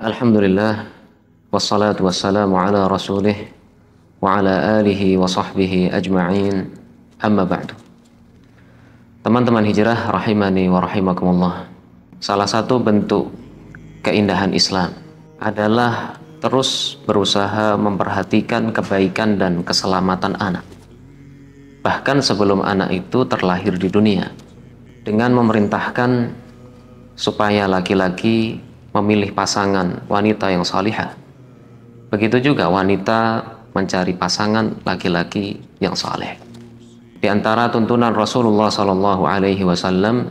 Alhamdulillah, wassalatu wassalamu ala rasulih wa ala alihi wa sahbihi ajma'in, amma ba'du. Teman-teman hijrah rahimani wa rahimakumullah. Salah satu bentuk keindahan Islam adalah terus berusaha memperhatikan kebaikan dan keselamatan anak. Bahkan sebelum anak itu terlahir di dunia, dengan memerintahkan supaya laki-laki memilih pasangan wanita yang salihah. Begitu juga wanita mencari pasangan laki-laki yang saleh. Di antara tuntunan Rasulullah SAW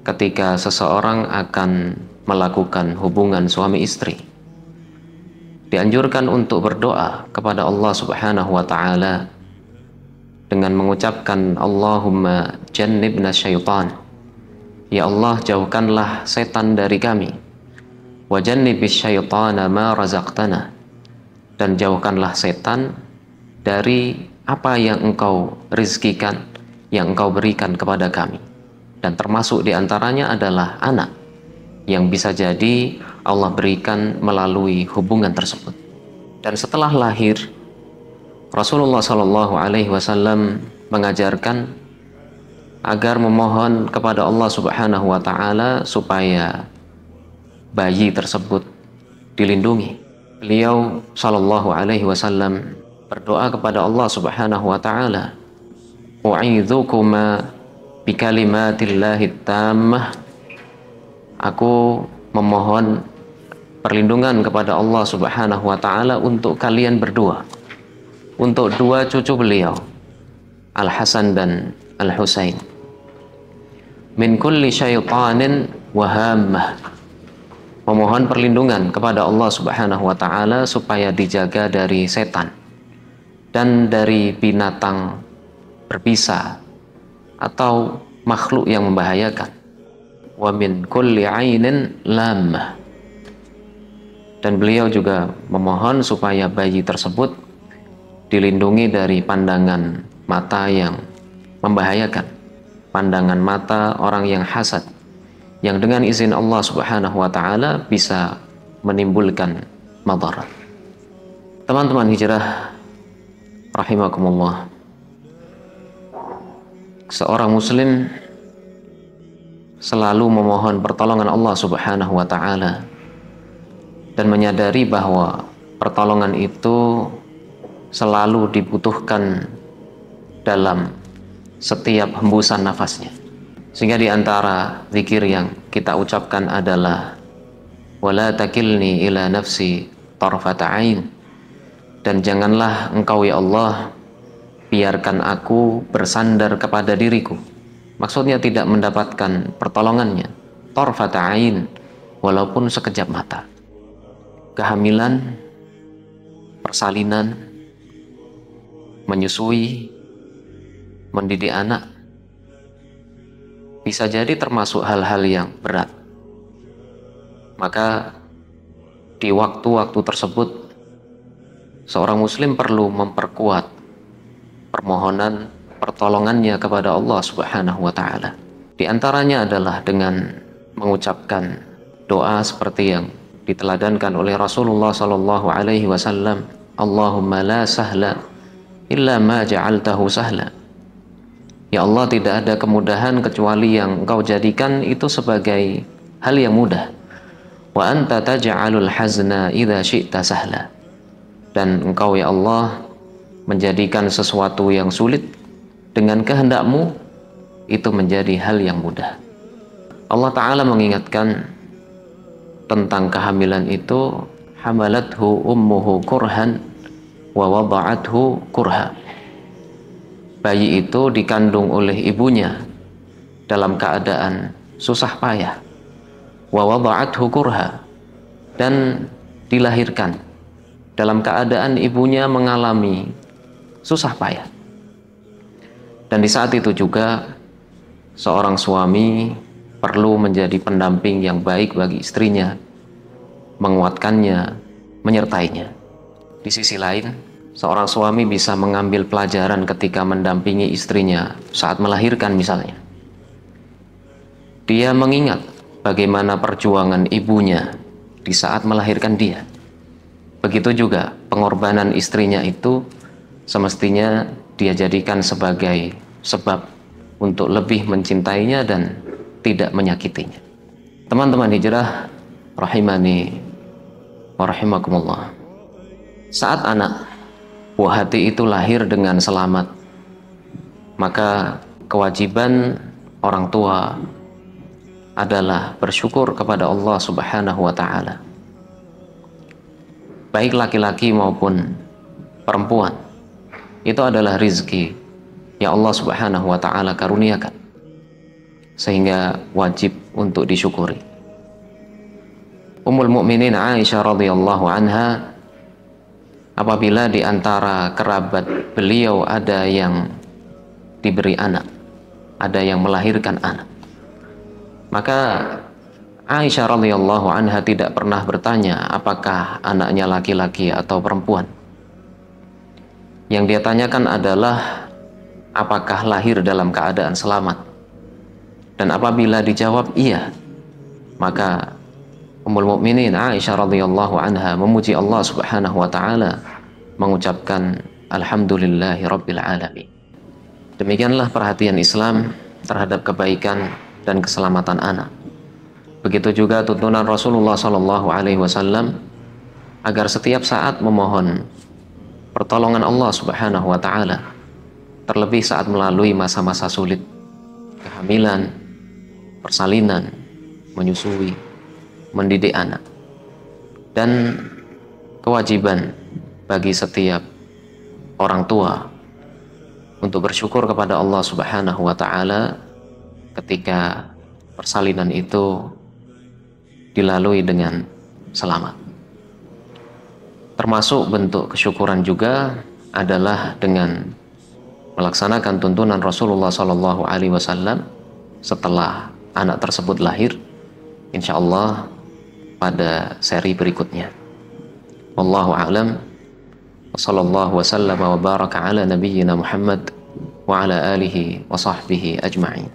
ketika seseorang akan melakukan hubungan suami istri, dianjurkan untuk berdoa kepada Allah Subhanahu wa Ta'ala dengan mengucapkan Allahumma jannibna syaitan, ya Allah jauhkanlah setan dari kami, wa jannibis syaitana ma razaqtana, dan jauhkanlah setan dari apa yang engkau rizkikan, yang engkau berikan kepada kami. Dan termasuk diantaranya adalah anak yang bisa jadi Allah berikan melalui hubungan tersebut. Dan setelah lahir, Rasulullah SAW mengajarkan agar memohon kepada Allah Subhanahu wa Ta'ala supaya bayi tersebut dilindungi. Beliau sallallahu alaihi wasallam berdoa kepada Allah Subhanahu wa Ta'ala, u'idzukuma bikalimatillahi tammah, aku memohon perlindungan kepada Allah Subhanahu wa Ta'ala untuk kalian berdua, untuk dua cucu beliau, Al-Hasan dan Al-Husain, min kulli syaitanin wahammah, memohon perlindungan kepada Allah Subhanahu wa Ta'ala supaya dijaga dari setan dan dari binatang berbisa atau makhluk yang membahayakan, wa min kulli ainin lammah, dan beliau juga memohon supaya bayi tersebut dilindungi dari pandangan mata yang membahayakan, pandangan mata orang yang hasad, yang dengan izin Allah Subhanahu wa Ta'ala bisa menimbulkan madarat. Teman-teman hijrah rahimakumullah, seorang muslim selalu memohon pertolongan Allah Subhanahu wa Ta'ala dan menyadari bahwa pertolongan itu selalu dibutuhkan dalam setiap hembusan nafasnya. Sehingga di antara zikir yang kita ucapkan adalah wala takilni ila nafsi tarfata ain, dan janganlah engkau ya Allah biarkan aku bersandar kepada diriku. Maksudnya tidak mendapatkan pertolongannya, tarfata ain, walaupun sekejap mata. Kehamilan, persalinan, menyusui, mendidik anak bisa jadi termasuk hal-hal yang berat. Maka di waktu-waktu tersebut seorang muslim perlu memperkuat permohonan pertolongannya kepada Allah Subhanahu wa Ta'ala. Di antaranya adalah dengan mengucapkan doa seperti yang diteladankan oleh Rasulullah sallallahu alaihi wasallam, Allahumma la sahla illa ma ja'altahu sahla. Ya Allah, tidak ada kemudahan kecuali yang Engkau jadikan itu sebagai hal yang mudah. Wa anta taj'alul hazna idza syi'ta sahla. Dan Engkau ya Allah menjadikan sesuatu yang sulit dengan kehendak-Mu itu menjadi hal yang mudah. Allah Ta'ala mengingatkan tentang kehamilan itu, hamalathu ummuhu kurhan wa wada'athu kurha. Bayi itu dikandung oleh ibunya dalam keadaan susah payah, wa wada'athu kurha, dan dilahirkan dalam keadaan ibunya mengalami susah payah. Dan di saat itu juga seorang suami perlu menjadi pendamping yang baik bagi istrinya, menguatkannya, menyertainya. Di sisi lain, seorang suami bisa mengambil pelajaran ketika mendampingi istrinya saat melahirkan misalnya. Dia mengingat bagaimana perjuangan ibunya di saat melahirkan dia. Begitu juga pengorbanan istrinya itu semestinya dia jadikan sebagai sebab untuk lebih mencintainya dan tidak menyakitinya. Teman-teman hijrah rahimani wa rahimakumullah. Saat anak buah hati itu lahir dengan selamat, maka kewajiban orang tua adalah bersyukur kepada Allah Subhanahu wa ta'ala. Baik laki-laki maupun perempuan, itu adalah rizki yang Allah Subhanahu wa ta'ala karuniakan, sehingga wajib untuk disyukuri. Ummul Mukminin Aisyah radhiyallahu anha, apabila di antara kerabat beliau ada yang diberi anak, ada yang melahirkan anak, maka Aisyah radhiyallahu anha tidak pernah bertanya apakah anaknya laki-laki atau perempuan. Yang dia tanyakan adalah apakah lahir dalam keadaan selamat. Dan apabila dijawab iya, maka Ummul Mukminin Aisyah radhiyallahu anha memuji Allah Subhanahu wa taala, mengucapkan alhamdulillahi rabbil alamin. Demikianlah perhatian Islam terhadap kebaikan dan keselamatan anak. Begitu juga tuntunan Rasulullah sallallahu alaihi wasallam agar setiap saat memohon pertolongan Allah Subhanahu wa taala, terlebih saat melalui masa-masa sulit, kehamilan, persalinan, menyusui, mendidik anak. Dan kewajiban bagi setiap orang tua untuk bersyukur kepada Allah Subhanahu wa ta'ala ketika persalinan itu dilalui dengan selamat. Termasuk bentuk kesyukuran juga adalah dengan melaksanakan tuntunan Rasulullah Sallallahu Alaihi Wasallam setelah anak tersebut lahir, insya Allah pada seri berikutnya. Wallahu a'lam. Wassallallahu wasallam wa baraka ala nabiyyina Muhammad wa ala alihi wa sahbihi ajma'in.